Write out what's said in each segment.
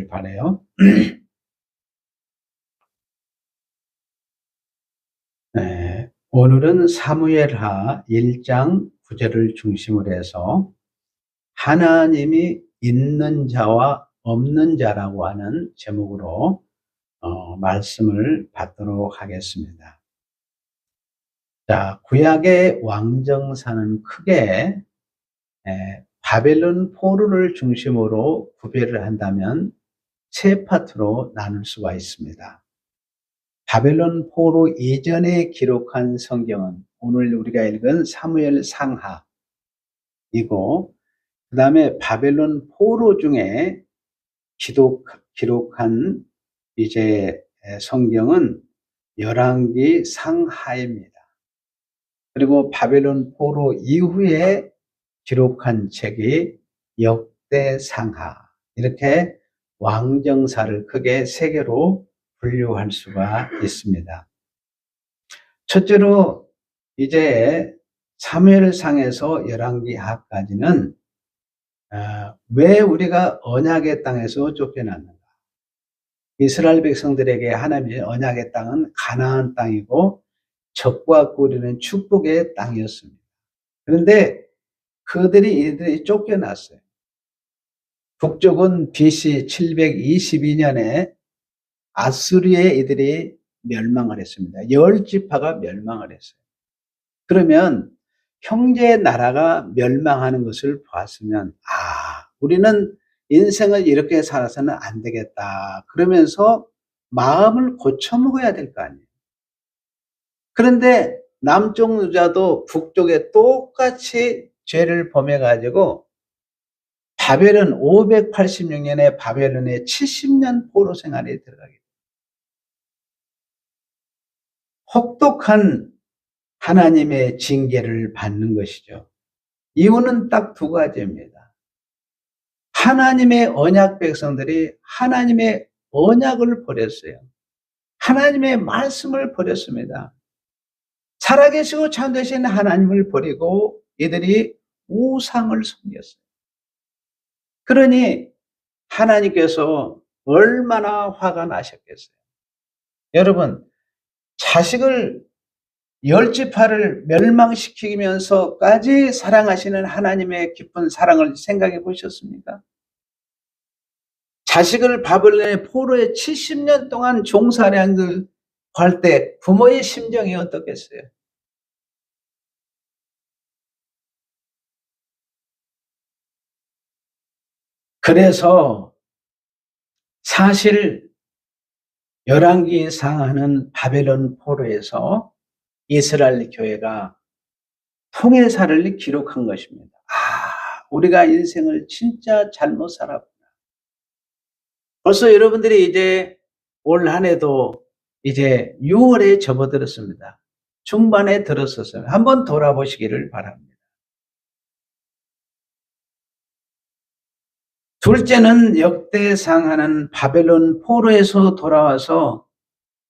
바라요. 네, 오늘은 사무엘하 1장 9절을 중심으로 해서 하나님이 있는 자와 없는 자라고 하는 제목으로 말씀을 받도록 하겠습니다. 자, 구약의 왕정사는 크게 바벨론 포로를 중심으로 구별을 한다면 세 파트로 나눌 수가 있습니다. 바벨론 포로 이전에 기록한 성경은 오늘 우리가 읽은 사무엘 상하이고, 그 다음에 바벨론 포로 중에 기록한 이제 성경은 열왕기 상하입니다. 그리고 바벨론 포로 이후에 기록한 책이 역대상하, 이렇게 왕정사를 크게 세 개로 분류할 수가 있습니다. 첫째로 이제 사무엘상에서 열왕기하까지는 왜 우리가 언약의 땅에서 쫓겨났는가? 이스라엘 백성들에게 하나님의 언약의 땅은 가나안 땅이고 적과 꾸리는 축복의 땅이었습니다. 그런데 이들이 쫓겨났어요. 북쪽은 BC 722년에 아수리에 이들이 멸망을 했습니다. 10지파가 멸망을 했어요. 그러면 형제 나라가 멸망하는 것을 보았으면 우리는 인생을 이렇게 살아서는 안 되겠다, 그러면서 마음을 고쳐먹어야 될 거 아니에요. 그런데 남쪽 유다도 북쪽에 똑같이 죄를 범해가지고 바벨론 586년에 바벨론에 70년 포로 생활에 들어가게 됩니다. 혹독한 하나님의 징계를 받는 것이죠. 이유는 딱 두 가지입니다. 하나님의 언약 백성들이 하나님의 언약을 버렸어요. 하나님의 말씀을 버렸습니다. 살아계시고 참되신 하나님을 버리고 이들이 우상을 섬겼어요. 그러니 하나님께서 얼마나 화가 나셨겠어요. 여러분, 자식을 10지파를 멸망시키면서까지 사랑하시는 하나님의 깊은 사랑을 생각해 보셨습니까? 자식을 바벨론의 포로에 70년 동안 종살이한 할 때 부모의 심정이 어떻겠어요? 그래서 사실 열왕기 상하는 바벨론 포로에서 이스라엘 교회가 통해사를 기록한 것입니다. 우리가 인생을 진짜 잘못 살았구나. 벌써 여러분들이 이제 올 한 해도 이제 6월에 접어들었습니다. 중반에 들었었어요. 한번 돌아보시기를 바랍니다. 둘째는 역대상하는 바벨론 포로에서 돌아와서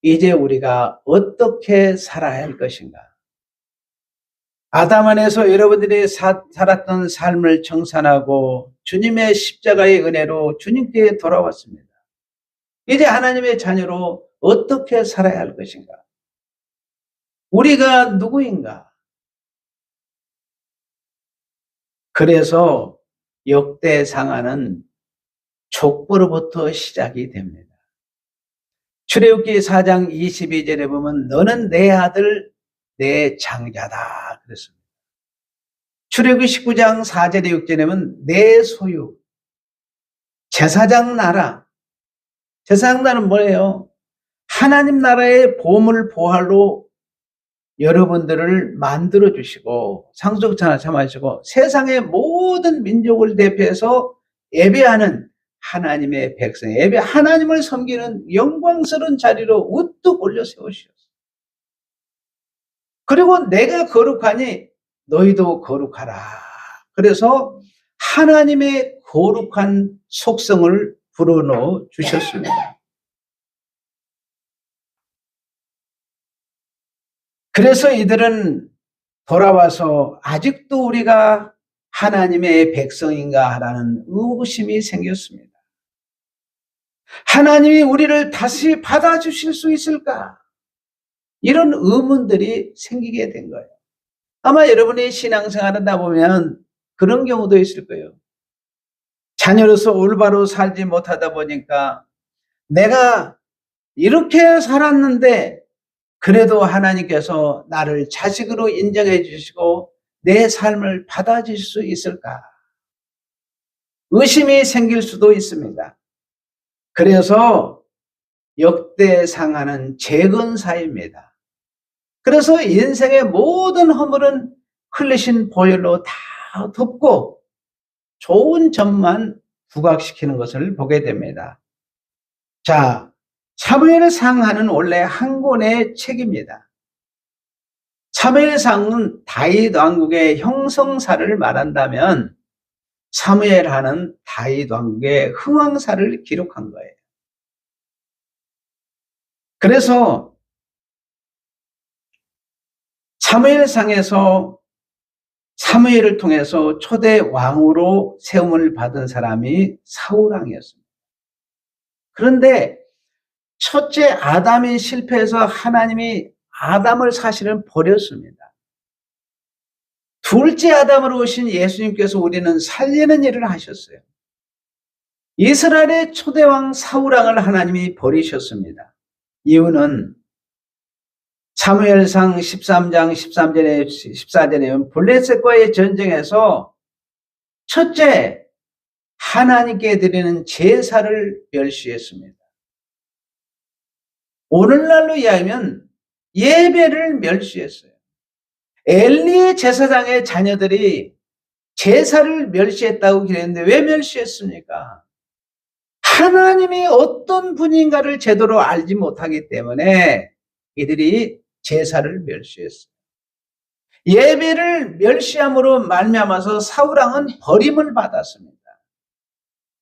이제 우리가 어떻게 살아야 할 것인가? 아담 안에서 여러분들이 살았던 삶을 청산하고 주님의 십자가의 은혜로 주님께 돌아왔습니다. 이제 하나님의 자녀로 어떻게 살아야 할 것인가? 우리가 누구인가? 그래서 역대상하는 족보로부터 시작이 됩니다. 출애굽기 4장 22절에 보면 너는 내 아들 내 장자다 그랬습니다. 출애굽기 19장 4절에 6절에 보면 내 소유, 제사장 나라. 제사장 나라는 뭐예요? 하나님 나라의 보물 보활로 여러분들을 만들어 주시고 상속자나 참하시고 세상의 모든 민족을 대표해서 예배하는 하나님의 백성, 하나님을 섬기는 영광스러운 자리로 우뚝 올려 세우셨어요. 그리고 내가 거룩하니 너희도 거룩하라. 그래서 하나님의 거룩한 속성을 불어넣어 주셨습니다. 그래서 이들은 돌아와서 아직도 우리가 하나님의 백성인가 하라는 의구심이 생겼습니다. 하나님이 우리를 다시 받아주실 수 있을까? 이런 의문들이 생기게 된 거예요. 아마 여러분이 신앙생활 하다 보면 그런 경우도 있을 거예요. 자녀로서 올바로 살지 못하다 보니까 내가 이렇게 살았는데 그래도 하나님께서 나를 자식으로 인정해 주시고 내 삶을 받아주실 수 있을까? 의심이 생길 수도 있습니다. 그래서 역대상하는 재건사입니다. 그래서 인생의 모든 허물은 흘리신 보혈로 다 덮고 좋은 점만 부각시키는 것을 보게 됩니다. 자, 사무엘상하는 원래 한 권의 책입니다. 사무엘상은 다윗 왕국의 형성사를 말한다면 사무엘하는 다윗 왕국의 흥왕사를 기록한 거예요. 그래서 사무엘상에서 사무엘을 통해서 초대 왕으로 세움을 받은 사람이 사울왕이었습니다. 그런데 첫째 아담이 실패해서 하나님이 아담을 사실은 버렸습니다. 둘째 아담으로 오신 예수님께서 우리는 살리는 일을 하셨어요. 이스라엘의 초대왕 사울왕을 하나님이 버리셨습니다. 이유는 사무엘상 13장 14절에 블레셋과의 전쟁에서 첫째 하나님께 드리는 제사를 멸시했습니다. 오늘날로 이야기하면 예배를 멸시했어요. 엘리의 제사장의 자녀들이 제사를 멸시했다고 그랬는데 왜 멸시했습니까? 하나님이 어떤 분인가를 제대로 알지 못하기 때문에 이들이 제사를 멸시했어요. 예배를 멸시함으로 말미암아서 사울왕은 버림을 받았습니다.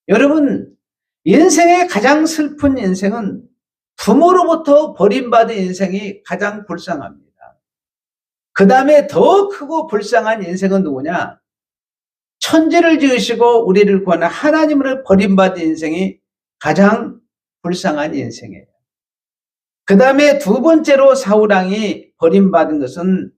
여러분, 인생의 가장 슬픈 인생은 부모로부터 버림받은 인생이 가장 불쌍합니다. 그 다음에 더 크고 불쌍한 인생은 누구냐? 천지를 지으시고 우리를 구하는 하나님으로 버림받은 인생이 가장 불쌍한 인생이에요. 그 다음에 두 번째로 사울왕이 버림받은 것은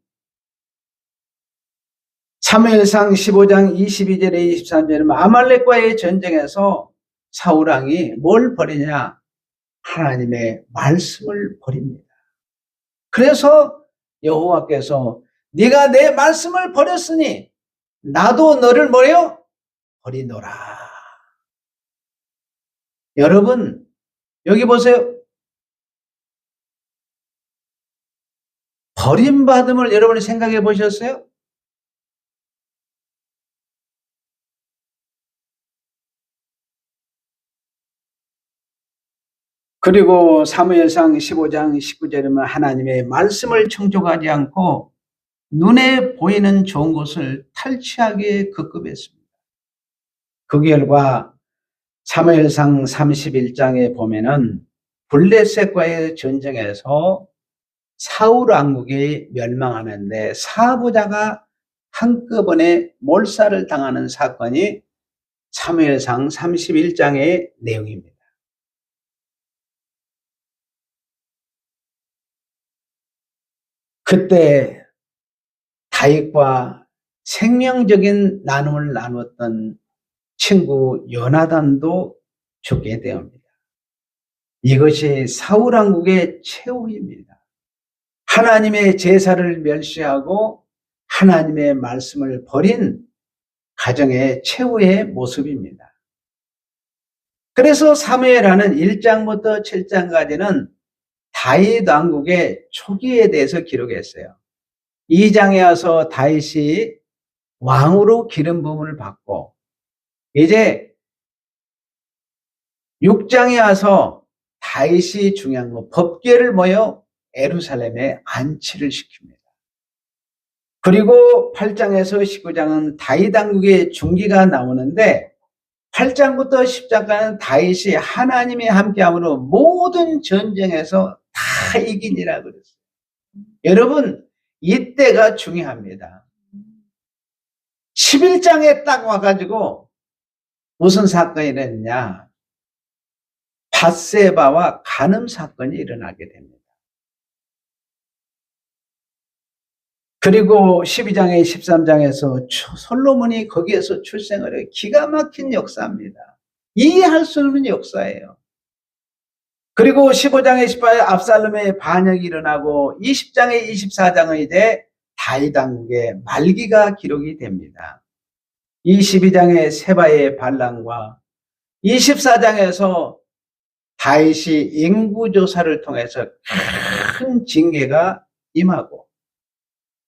사무엘상 15장 22절에 23절에 아말렉과의 전쟁에서 사울왕이 뭘 버리냐? 하나님의 말씀을 버립니다. 그래서 여호와께서 네가 내 말씀을 버렸으니 나도 너를 뭐래요? 버리노라. 여러분 여기 보세요. 버림받음을 여러분이 생각해 보셨어요? 그리고 사무엘상 15장 19절에는 하나님의 말씀을 청종하지 않고 눈에 보이는 좋은 것을 탈취하기에 급급했습니다. 그 결과 사무엘상 31장에 보면은 블레셋과의 전쟁에서 사울 왕국이 멸망하는데 사부자가 한꺼번에 몰살을 당하는 사건이 사무엘상 31장의 내용입니다. 그때 다윗과 생명적인 나눔을 나눴던 친구 요나단도 죽게 되옵니다. 이것이 사울 왕국의 최후입니다. 하나님의 제사를 멸시하고 하나님의 말씀을 버린 가정의 최후의 모습입니다. 그래서 사무엘하는 1장부터 7장까지는 다윗 왕국의 초기에 대해서 기록했어요. 2장에 와서 다윗이 왕으로 기름 부음을 받고 이제 6장에 와서 다윗이 중요한 거 법궤를 모여 예루살렘에 안치를 시킵니다. 그리고 8장에서 19장은 다윗 왕국의 중기가 나오는데 8장부터 10장까지는 다윗이 하나님이 함께함으로 모든 전쟁에서 다 이기니라 그랬어요. 여러분 이때가 중요합니다. 11장에 딱 와가지고 무슨 사건이 됐냐? 밧세바와 간음 사건이 일어나게 됩니다. 그리고 12장에 13장에서 솔로몬이 거기에서 출생을 해요. 기가 막힌 역사입니다. 이해할 수 없는 역사예요. 그리고 15장에 18장에 압살롬의 반역이 일어나고 20장에 24장은 이제 다윗 왕국의 말기가 기록이 됩니다. 22장에 세바의 반란과 24장에서 다윗이 인구조사를 통해서 큰 징계가 임하고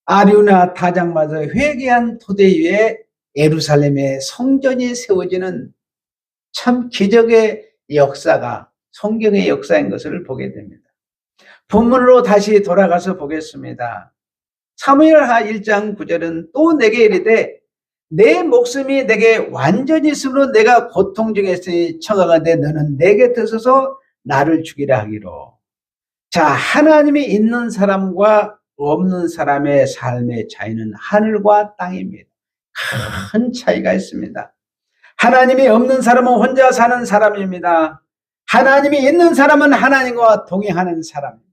아류나 다장마저 회개한 토대 위에 예루살렘의 성전이 세워지는 참 기적의 역사가 성경의 역사인 것을 보게 됩니다. 본문으로 다시 돌아가서 보겠습니다. 사무엘하 1장 9절은 또 내게 이르되 내 목숨이 내게 완전히 있으므로 내가 고통 중에 있으니 청하건대 너는 내 곁에 서서 나를 죽이라 하기로. 자, 하나님이 있는 사람과 없는 사람의 삶의 차이는 하늘과 땅입니다. 큰 차이가 있습니다. 하나님이 없는 사람은 혼자 사는 사람입니다. 하나님이 있는 사람은 하나님과 동행하는 사람입니다.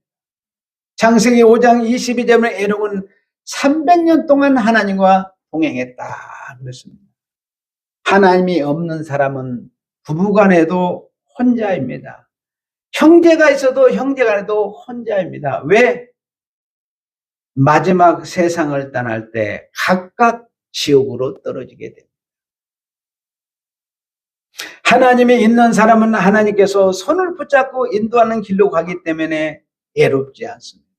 창세기 5장 22절에 에녹은 300년 동안 하나님과 동행했다 그랬습니다. 하나님이 없는 사람은 부부간에도 혼자입니다. 형제가 있어도 형제간에도 혼자입니다. 왜? 마지막 세상을 떠날 때 각각 지옥으로 떨어지게 됩니다. 하나님이 있는 사람은 하나님께서 손을 붙잡고 인도하는 길로 가기 때문에 애롭지 않습니다.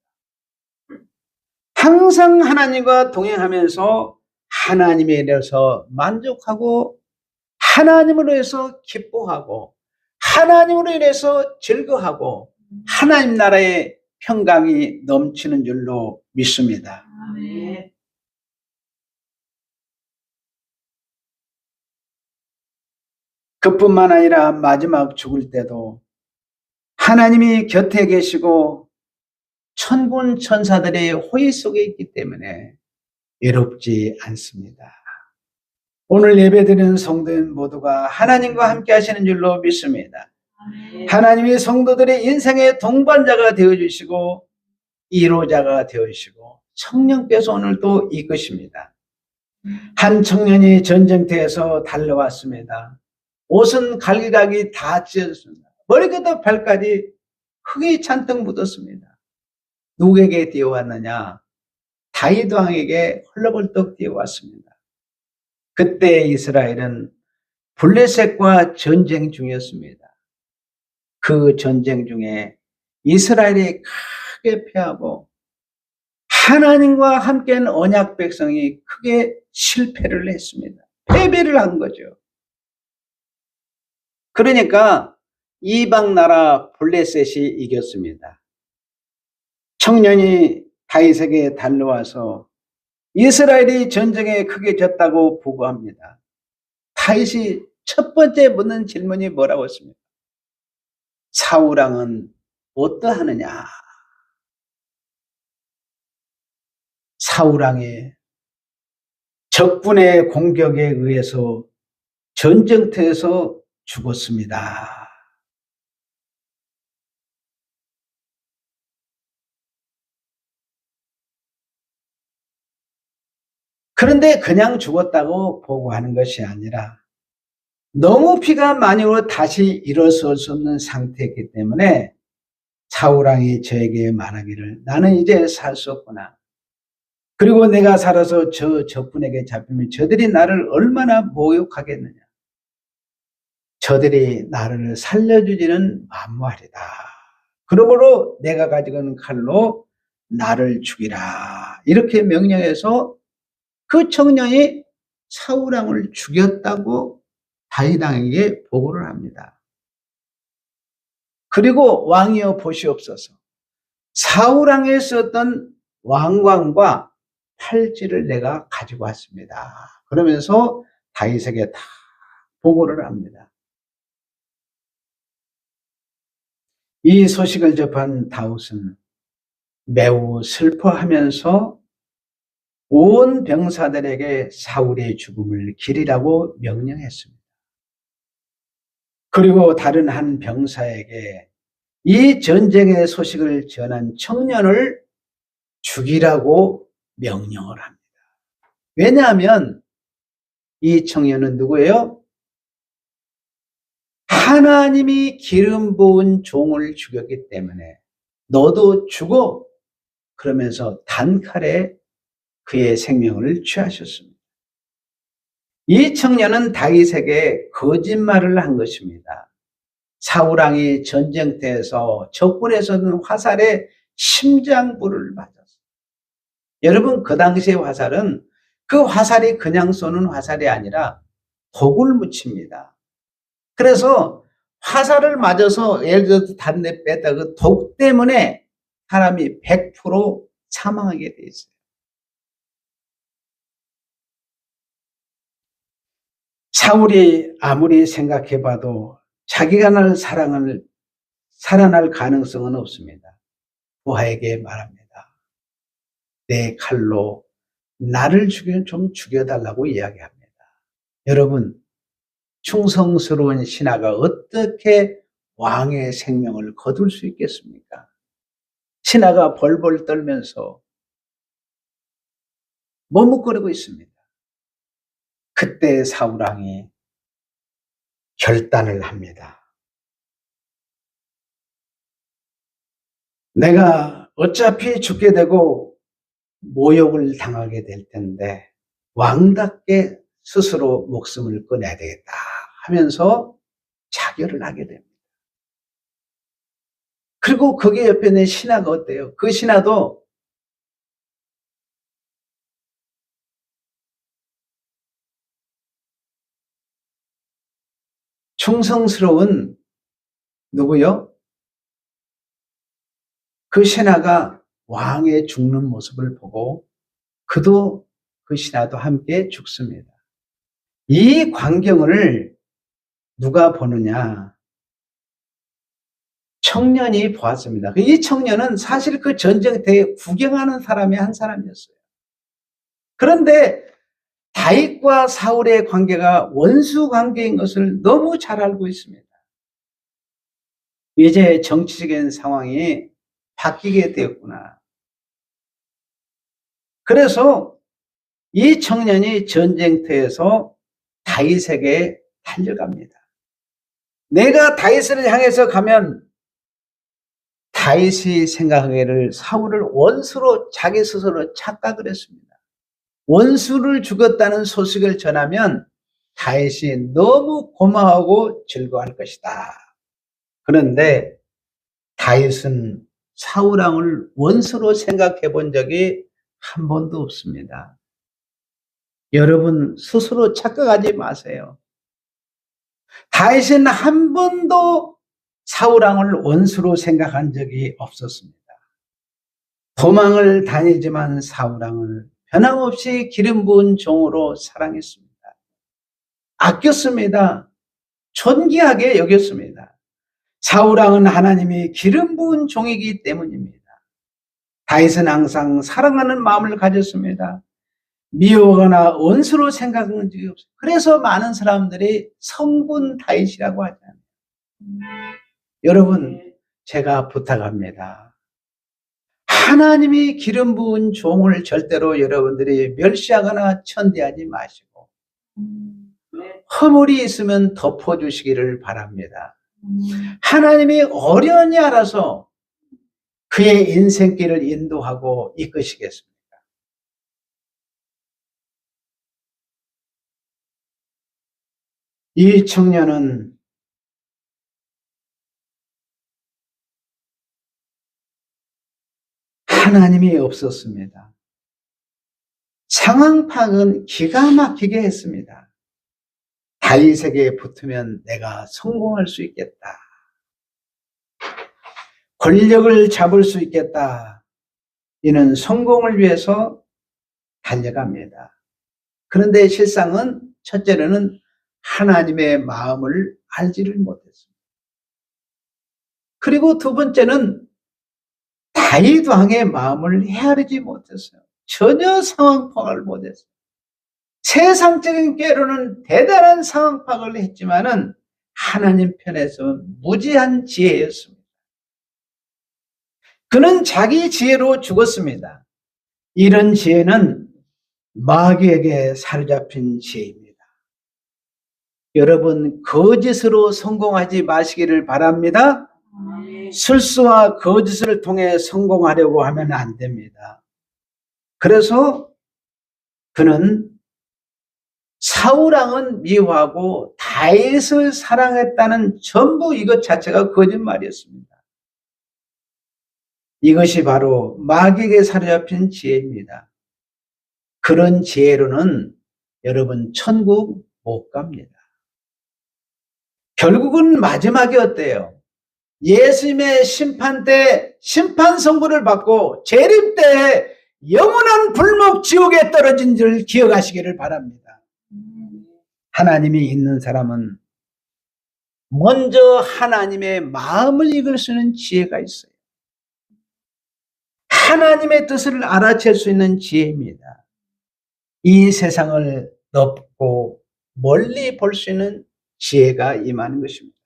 항상 하나님과 동행하면서 하나님에 대해서 만족하고 하나님으로 해서 기뻐하고 하나님으로 인해서 즐거워하고 하나님 나라의 평강이 넘치는 줄로 믿습니다. 아멘. 그뿐만 아니라 마지막 죽을 때도 하나님이 곁에 계시고 천군 천사들의 호의 속에 있기 때문에 외롭지 않습니다. 오늘 예배드리는 성도인 모두가 하나님과 함께 하시는 줄로 믿습니다. 하나님이 성도들의 인생의 동반자가 되어주시고 이로자가 되어주시고 성령께서 오늘도 이끄십니다. 한 청년이 전쟁터에서 달려왔습니다. 옷은 갈기갈기 다 찢어졌습니다. 머리부터 발까지 흙이 잔뜩 묻었습니다. 누구에게 뛰어왔느냐? 다윗 왕에게 헐레벌떡 뛰어왔습니다. 그때 이스라엘은 블레셋과 전쟁 중이었습니다. 그 전쟁 중에 이스라엘이 크게 패하고 하나님과 함께한 언약 백성이 크게 실패를 했습니다. 패배를 한 거죠. 그러니까 이방 나라 블레셋이 이겼습니다. 청년이 다윗에게 달려와서 이스라엘이 전쟁에 크게 졌다고 보고합니다. 다윗이 첫 번째 묻는 질문이 뭐라고 했습니까? 사울왕은 어떠하느냐? 사울왕이 적군의 공격에 의해서 전쟁터에서 죽었습니다. 그런데 그냥 죽었다고 보고하는 것이 아니라 너무 피가 많이 흘러 다시 일어설 수 없는 상태이기 때문에 사울왕이 저에게 말하기를 나는 이제 살 수 없구나. 그리고 내가 살아서 저 적군에게 잡히면 저들이 나를 얼마나 모욕하겠느냐. 저들이 나를 살려주지는 만무하리다. 그러므로 내가 가지고 있는 칼로 나를 죽이라. 이렇게 명령해서 그 청년이 사울왕을 죽였다고 다윗 왕에게 보고를 합니다. 그리고 왕이여 보시옵소서. 사울왕에 썼던 왕관과 팔찌를 내가 가지고 왔습니다. 그러면서 다윗에게 다 보고를 합니다. 이 소식을 접한 다윗은 매우 슬퍼하면서 온 병사들에게 사울의 죽음을 기리라고 명령했습니다. 그리고 다른 한 병사에게 이 전쟁의 소식을 전한 청년을 죽이라고 명령을 합니다. 왜냐하면 이 청년은 누구예요? 하나님이 기름 부은 종을 죽였기 때문에 너도 죽어, 그러면서 단칼에 그의 생명을 취하셨습니다. 이 청년은 다윗에게 거짓말을 한 것입니다. 사울왕이 전쟁터에서 적군에 쏘는 화살에 심장부를 맞았어요. 여러분, 그 당시의 화살은 그 화살이 그냥 쏘는 화살이 아니라 독을 묻힙니다. 그래서 화살을 맞아서 예를 들어서 단내 뺐다 그 독 때문에 사람이 100% 사망하게 돼 있어요. 사울이 아무리 생각해봐도 자기가 살아날 가능성은 없습니다. 부하에게 말합니다. 내 칼로 나를 좀 죽여달라고 이야기합니다. 여러분, 충성스러운 신하가 어떻게 왕의 생명을 거둘 수 있겠습니까? 신하가 벌벌 떨면서 머뭇거리고 있습니다. 그때 사울왕이 결단을 합니다. 내가 어차피 죽게 되고 모욕을 당하게 될 텐데 왕답게 스스로 목숨을 꺼내야 되겠다 하면서 자결을 하게 됩니다. 그리고 거기에 옆에 있는 신하가 어때요? 그 신하도 충성스러운 누구요? 그 신하가 왕의 죽는 모습을 보고 그도 그 신하도 함께 죽습니다. 이 광경을 누가 보느냐? 청년이 보았습니다. 이 청년은 사실 그 전쟁터에 구경하는 사람의 한 사람이었어요. 그런데 다윗과 사울의 관계가 원수 관계인 것을 너무 잘 알고 있습니다. 이제 정치적인 상황이 바뀌게 되었구나. 그래서 이 청년이 전쟁터에서 다윗에게 달려갑니다. 내가 다윗을 향해서 가면 다윗이 생각하기를 사울을 원수로 자기 스스로 착각을 했습니다. 원수를 죽였다는 소식을 전하면 다윗이 너무 고마워하고 즐거워할 것이다. 그런데 다윗은 사울왕을 원수로 생각해 본 적이 한 번도 없습니다. 여러분, 스스로 착각하지 마세요. 다윗은 한 번도 사울왕을 원수로 생각한 적이 없었습니다. 도망을 다니지만 사울왕을 변함없이 기름 부은 종으로 사랑했습니다. 아꼈습니다. 존귀하게 여겼습니다. 사울왕은 하나님이 기름 부은 종이기 때문입니다. 다윗은 항상 사랑하는 마음을 가졌습니다. 미워하거나 원수로 생각한 적이 없어요. 그래서 많은 사람들이 성군 다윗이라고 하잖아요. 여러분, 제가 부탁합니다. 하나님이 기름 부은 종을 절대로 여러분들이 멸시하거나 천대하지 마시고 허물이 있으면 덮어주시기를 바랍니다. 하나님이 어련히 알아서 그의 인생길을 인도하고 이끄시겠습니다. 이 청년은 하나님이 없었습니다. 상황 파악은 기가 막히게 했습니다. 다윗에게 붙으면 내가 성공할 수 있겠다. 권력을 잡을 수 있겠다. 이는 성공을 위해서 달려갑니다. 그런데 실상은 첫째로는 하나님의 마음을 알지를 못했습니다. 그리고 두 번째는 다윗 왕의 마음을 헤아리지 못했어요. 전혀 상황 파악을 못했어요. 세상적인 꾀로는 대단한 상황 파악을 했지만은 하나님 편에서 무지한 지혜였습니다. 그는 자기 지혜로 죽었습니다. 이런 지혜는 마귀에게 사로잡힌 지혜입니다. 여러분, 거짓으로 성공하지 마시기를 바랍니다. 술수와 거짓을 통해 성공하려고 하면 안 됩니다. 그래서 그는 사울왕은 미워하고 다윗을 사랑했다는 전부 이것 자체가 거짓말이었습니다. 이것이 바로 마귀에게 사로잡힌 지혜입니다. 그런 지혜로는 여러분 천국 못 갑니다. 결국은 마지막에 어때요? 예수님의 심판 때 심판 선고를 받고 재림 때 영원한 불목 지옥에 떨어진 줄 기억하시기를 바랍니다. 하나님이 있는 사람은 먼저 하나님의 마음을 읽을 수 있는 지혜가 있어요. 하나님의 뜻을 알아챌 수 있는 지혜입니다. 이 세상을 넓고 멀리 볼 수 있는 지혜가 임하는 것입니다.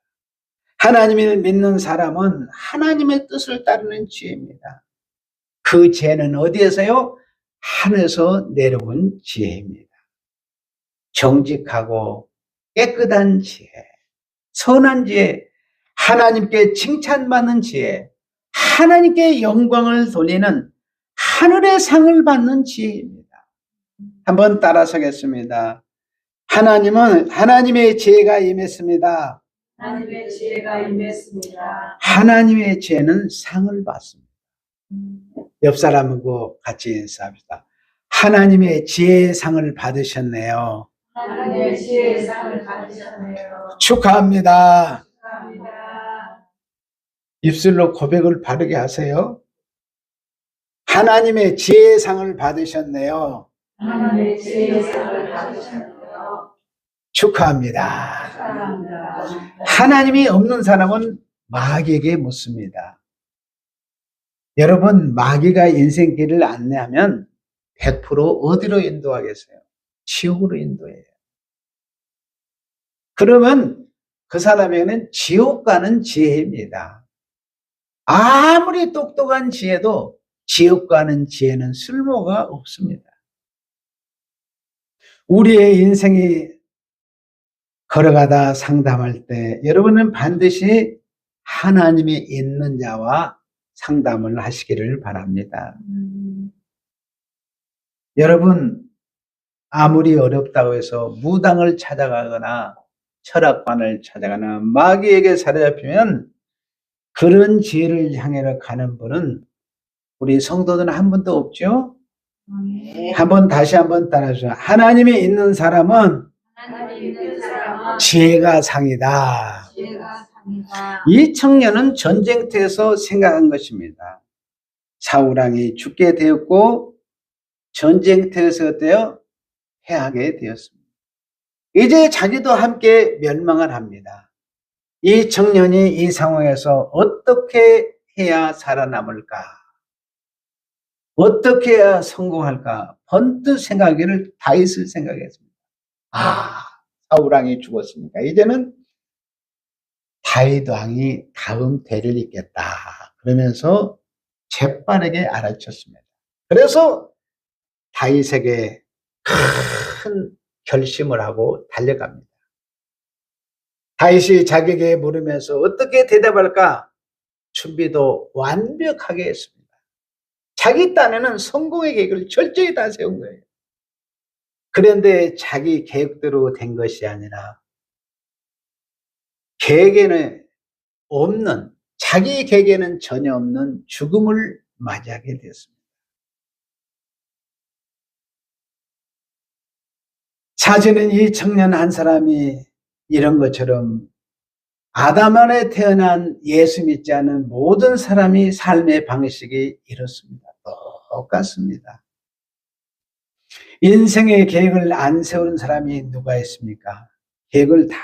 하나님을 믿는 사람은 하나님의 뜻을 따르는 지혜입니다. 그 지혜는 어디에서요? 하늘에서 내려온 지혜입니다. 정직하고 깨끗한 지혜, 선한 지혜, 하나님께 칭찬받는 지혜, 하나님께 영광을 돌리는 하늘의 상을 받는 지혜입니다. 한번 따라서겠습니다. 하나님은 하나님의 지혜가 임했습니다. 하나님의 지혜가 임했습니다. 하나님의 지혜는 상을 받습니다. 옆 사람하고 같이 인사합시다. 하나님의 지혜의 상을 받으셨네요. 하나님의 지혜의 상을 받으셨네요. 축하합니다. 축하합니다. 입술로 고백을 바르게 하세요. 하나님의 지혜의 상을 받으셨네요. 하나님의 지혜의 상을 받으셨네요. 축하합니다. 축하합니다. 하나님이 없는 사람은 마귀에게 묻습니다. 여러분, 마귀가 인생길을 안내하면 100% 어디로 인도하겠어요? 지옥으로 인도해요. 그러면 그 사람에게는 지옥 가는 지혜입니다. 아무리 똑똑한 지혜도 지옥 가는 지혜는 쓸모가 없습니다. 우리의 인생이 걸어가다 상담할 때 여러분은 반드시 하나님이 있는 자와 상담을 하시기를 바랍니다. 여러분, 아무리 어렵다고 해서 무당을 찾아가거나 철학관을 찾아가나 마귀에게 사로잡히면 그런 지혜를 향해 가는 분은 우리 성도들은 한 분도 없죠? 한번 다시 한번 따라주세요. 하나님이 있는 사람은 하나님이 있는 사람은 지혜가 상이다. 지혜가 상이다. 이 청년은 전쟁터에서 생각한 것입니다. 사울왕이 죽게 되었고 전쟁터에서 어때요? 패하게 되었습니다. 이제 자기도 함께 멸망을 합니다. 이 청년이 이 상황에서 어떻게 해야 살아남을까? 어떻게 해야 성공할까? 번뜩 생각하기를 다윗을 생각했습니다. 사울왕이 죽었으니까 이제는 다윗 왕이 다음 대를 잇겠다. 그러면서 재빠르게 알아챘습니다. 그래서 다윗에게 큰 결심을 하고 달려갑니다. 다윗이 자기에게 물으면서 어떻게 대답할까? 준비도 완벽하게 했습니다. 자기 딴에는 성공의 계획을 철저히 다 세운 거예요. 그런데 자기 계획대로 된 것이 아니라 계획에는 없는, 자기 계획에는 전혀 없는 죽음을 맞이하게 되었습니다. 사실은 이 청년 한 사람이 이런 것처럼 아담 안에 태어난 예수 믿지 않은 모든 사람이 삶의 방식이 이렇습니다. 똑같습니다. 인생의 계획을 안 세우는 사람이 누가 있습니까? 계획을 다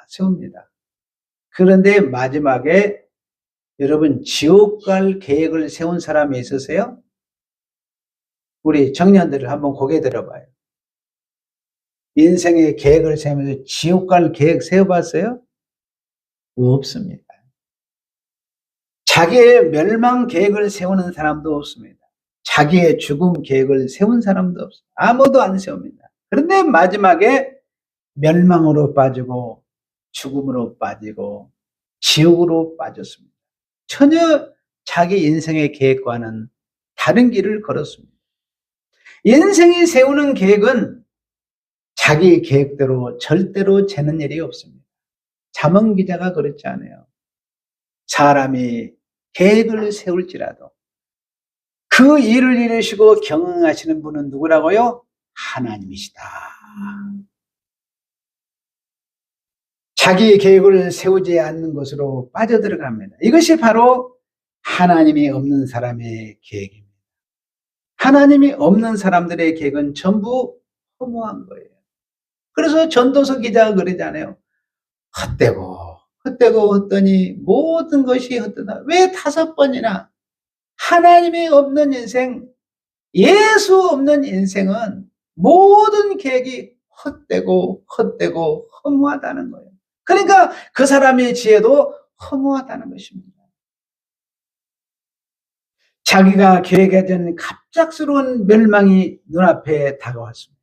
세웁니다. 그런데 마지막에 여러분 지옥 갈 계획을 세운 사람이 있으세요? 우리 청년들을 한번 고개 들어봐요. 인생의 계획을 세우면서 지옥 갈 계획 세워봤어요? 없습니다. 자기의 멸망 계획을 세우는 사람도 없습니다. 자기의 죽음 계획을 세운 사람도 없습니다. 아무도 안 세웁니다. 그런데 마지막에 멸망으로 빠지고 죽음으로 빠지고 지옥으로 빠졌습니다. 전혀 자기 인생의 계획과는 다른 길을 걸었습니다. 인생이 세우는 계획은 자기 계획대로 절대로 되는 일이 없습니다. 잠언 기자가 그렇지 않아요. 사람이 계획을 세울지라도 그 일을 이루시고 경영하시는 분은 누구라고요? 하나님이시다. 자기 계획을 세우지 않는 것으로 빠져들어갑니다. 이것이 바로 하나님이 없는 사람의 계획입니다. 하나님이 없는 사람들의 계획은 전부 허무한 거예요. 그래서 전도서 기자가 그러잖아요. 헛되고 헛되니 모든 것이 헛되다. 왜 5번이나 하나님이 없는 인생, 예수 없는 인생은 모든 계획이 헛되고 허무하다는 거예요. 그러니까 그 사람의 지혜도 허무하다는 것입니다. 자기가 계획하던 갑작스러운 멸망이 눈앞에 다가왔습니다.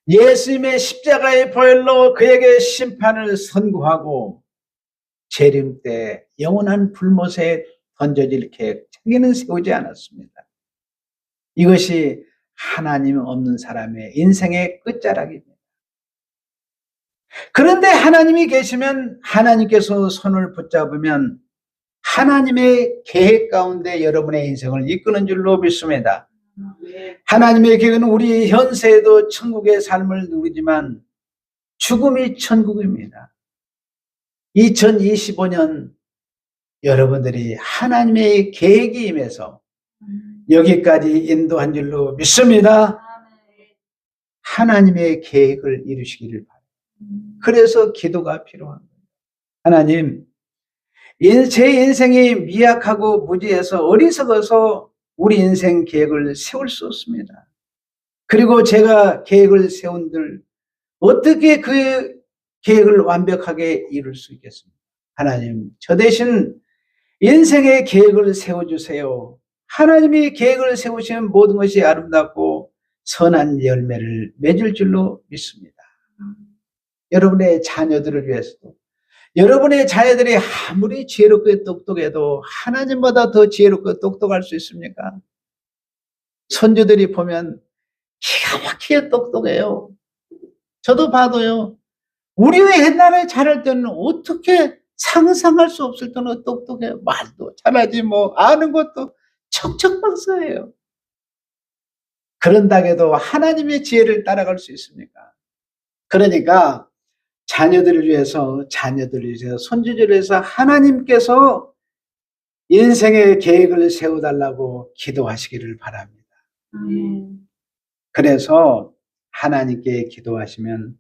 예수님의 십자가의 보혈로 그에게 심판을 선고하고 재림 때 영원한 불못에 던져질 계획 자기는 세우지 않았습니다. 이것이 하나님 없는 사람의 인생의 끝자락입니다. 그런데 하나님이 계시면 하나님께서 손을 붙잡으면 하나님의 계획 가운데 여러분의 인생을 이끄는 줄로 믿습니다. 하나님의 계획은 우리 현세에도 천국의 삶을 누리지만 죽음이 천국입니다. 2025년 여러분들이 하나님의 계획이 임해서 여기까지 인도한 줄로 믿습니다. 하나님의 계획을 이루시기를 바랍니다. 그래서 기도가 필요한 거예요. 하나님, 제 인생이 미약하고 무지해서 어리석어서 우리 인생 계획을 세울 수 없습니다. 그리고 제가 계획을 세운들 어떻게 그 계획을 완벽하게 이룰 수 있겠습니까? 하나님, 저 대신 인생의 계획을 세워주세요. 하나님이 계획을 세우시는 모든 것이 아름답고 선한 열매를 맺을 줄로 믿습니다. 여러분의 자녀들을 위해서도, 여러분의 자녀들이 아무리 지혜롭고 똑똑해도 하나님보다 더 지혜롭고 똑똑할 수 있습니까? 손주들이 보면 기가 막히게 똑똑해요. 저도 봐도요. 우리 옛날에 자랄 때는 어떻게 상상할 수 없을 때는 똑똑해요. 말도 잘하지 뭐 아는 것도 척척박사예요. 그런다고 해도 하나님의 지혜를 따라갈 수 있습니까? 그러니까 자녀들을 위해서, 손주들을 위해서 하나님께서 인생의 계획을 세워달라고 기도하시기를 바랍니다. 그래서 하나님께 기도하시면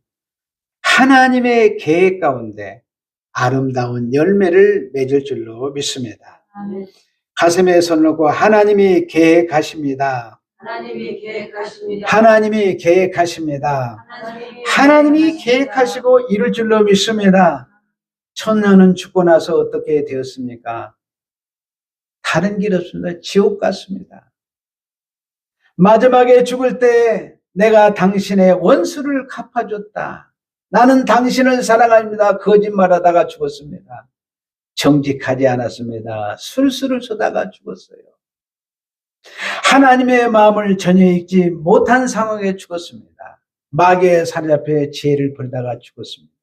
하나님의 계획 가운데 아름다운 열매를 맺을 줄로 믿습니다. 가슴에 손을 놓고 하나님이 계획하십니다. 하나님이 계획하십니다. 하나님이 계획하십니다. 하나님이 계획하시고 이룰 줄로 믿습니다. 천년은 죽고 나서 어떻게 되었습니까? 다른 길 없습니다. 지옥 같습니다. 마지막에 죽을 때 내가 당신의 원수를 갚아줬다. 나는 당신을 사랑합니다. 거짓말하다가 죽었습니다. 정직하지 않았습니다. 술수를 쏘다가 죽었어요. 하나님의 마음을 전혀 읽지 못한 상황에 죽었습니다. 마귀의 사로잡혀 지혜를 버리다가 죽었습니다.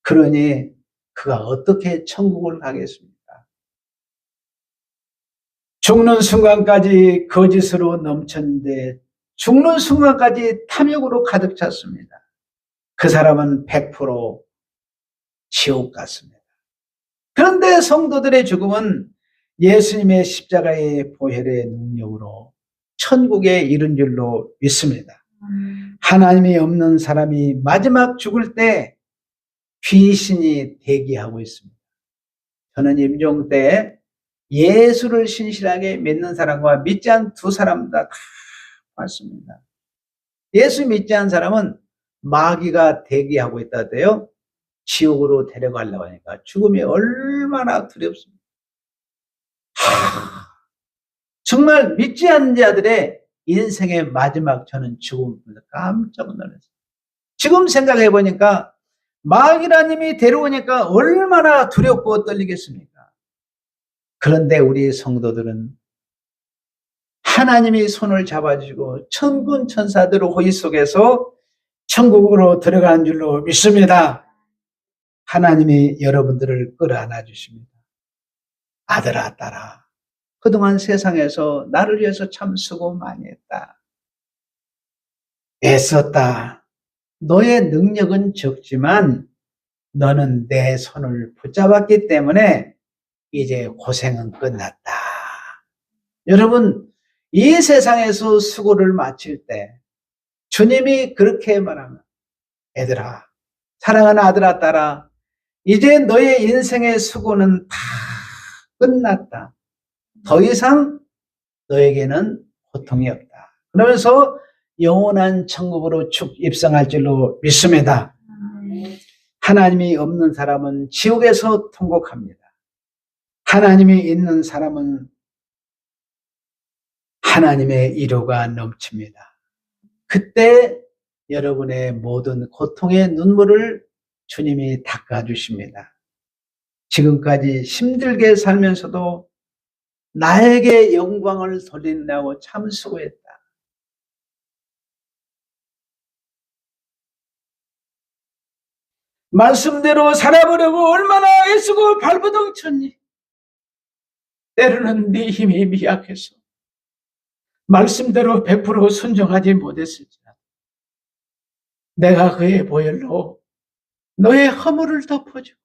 그러니 그가 어떻게 천국을 가겠습니까? 죽는 순간까지 거짓으로 넘쳤는데 죽는 순간까지 탐욕으로 가득 찼습니다. 그 사람은 100% 지옥 같습니다. 그런데 성도들의 죽음은 예수님의 십자가의 보혈의 능력으로 천국에 이른 줄로 믿습니다. 하나님이 없는 사람이 마지막 죽을 때 귀신이 대기하고 있습니다. 저는 임종 때 예수를 신실하게 믿는 사람과 믿지 않은 두 사람 다 봤습니다. 예수 믿지 않은 사람은 마귀가 대기하고 있다대요. 지옥으로 데려가려고 하니까 죽음이 얼마나 두렵습니까? 정말 믿지 않는 자들의 인생의 마지막 저는 죽음을 보면서 깜짝 놀랐어요. 지금 생각해 보니까 마귀라님이 데려오니까 얼마나 두렵고 떨리겠습니까? 그런데 우리 성도들은 하나님이 손을 잡아주고 천군 천사들의 호의 속에서 천국으로 들어간 줄로 믿습니다. 하나님이 여러분들을 끌어안아 주십니다. 아들아, 딸아, 그동안 세상에서 나를 위해서 참 수고 많이 했다. 애썼다. 너의 능력은 적지만 너는 내 손을 붙잡았기 때문에 이제 고생은 끝났다. 여러분, 이 세상에서 수고를 마칠 때 주님이 그렇게 말하면, 애들아, 사랑하는 아들아, 딸아, 이제 너의 인생의 수고는 다 끝났다. 더 이상 너에게는 고통이 없다. 그러면서 영원한 천국으로 쭉 입성할 줄로 믿습니다. 하나님이 없는 사람은 지옥에서 통곡합니다. 하나님이 있는 사람은 하나님의 위로가 넘칩니다. 그때 여러분의 모든 고통의 눈물을 주님이 닦아주십니다. 지금까지 힘들게 살면서도 나에게 영광을 돌린다고 참 수고했다. 말씀대로 살아보려고 얼마나 애쓰고 발버둥 쳤니? 때로는 네 힘이 미약해서 말씀대로 100% 순종하지 못했을지라도 내가 그의 보혈로 너의 허물을 덮어주고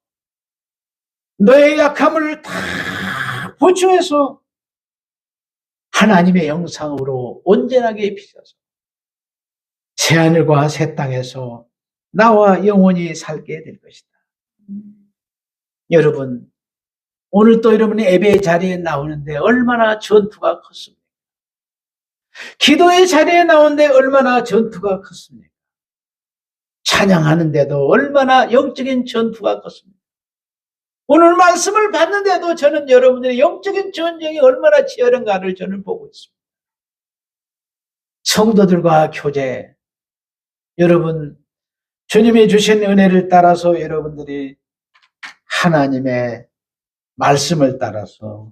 너의 약함을 다 보충해서 하나님의 형상으로 온전하게 빚어서 새하늘과 새 땅에서 나와 영원히 살게 될 것이다. 여러분, 오늘 또 여러분이 예배의 자리에 나오는데 얼마나 전투가 컸습니까? 기도의 자리에 나오는데 얼마나 전투가 컸습니까? 찬양하는데도 얼마나 영적인 전투가 컸습니까? 오늘 말씀을 받는데도 저는 여러분들의 영적인 전쟁이 얼마나 치열한가를 저는 보고 있습니다. 성도들과 교제, 여러분, 주님이 주신 은혜를 따라서 여러분들이 하나님의 말씀을 따라서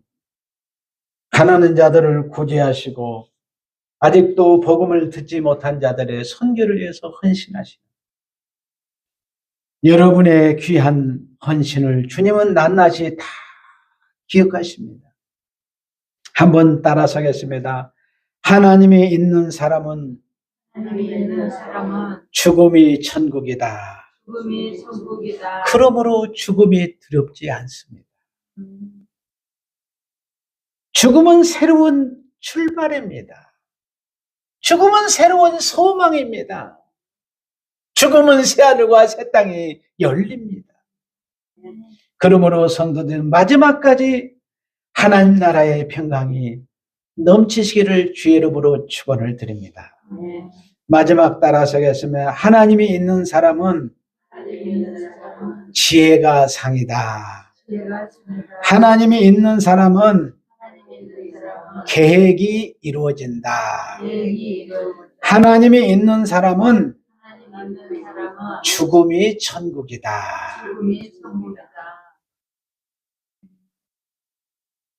가난한 자들을 구제하시고 아직도 복음을 듣지 못한 자들의 선교를 위해서 헌신하시는 여러분의 귀한 헌신을 주님은 낱낱이 다 기억하십니다. 한번 따라서겠습니다. 하나님이 있는 사람은 죽음이 천국이다. 죽음이 천국이다. 그러므로 죽음이 두렵지 않습니다. 죽음은 새로운 출발입니다. 죽음은 새로운 소망입니다. 죽음은 새하늘과 새 땅이 열립니다. 그러므로 성도들은 마지막까지 하나님 나라의 평강이 넘치시기를 주의 이름으로 축원을 드립니다. 마지막 따라서 하겠습니다. 하나님이 있는 사람은 지혜가 상이다. 하나님이 있는 사람은 계획이 이루어진다. 하나님이 있는 사람은 죽음이 천국이다.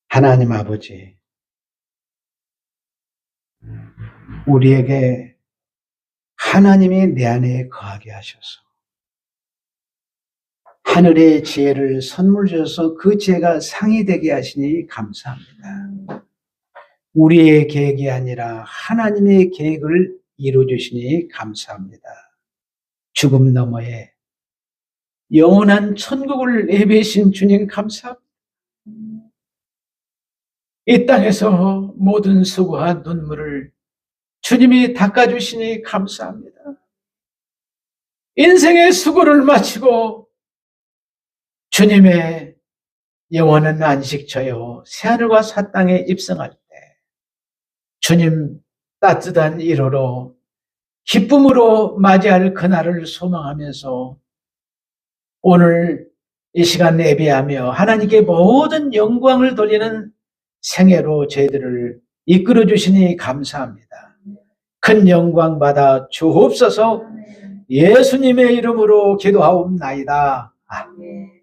하나님 아버지, 우리에게 하나님이 내 안에 거하게 하셔서 하늘의 지혜를 선물 주셔서 그 지혜가 상이 되게 하시니 감사합니다. 우리의 계획이 아니라 하나님의 계획을 이루어주시니 감사합니다. 죽음 너머에 영원한 천국을 내배신 주님 감사합니다. 이 땅에서 모든 수고와 눈물을 주님이 닦아주시니 감사합니다. 인생의 수고를 마치고 주님의 영원한 안식처요 새하늘과 새 땅에 입성할 때 주님 따뜻한 위로로 기쁨으로 맞이할 그날을 소망하면서 오늘 이 시간 예배하며 하나님께 모든 영광을 돌리는 생애로 저희들을 이끌어 주시니 감사합니다. 큰 영광 받아 주옵소서. 예수님의 이름으로 기도하옵나이다. 아멘.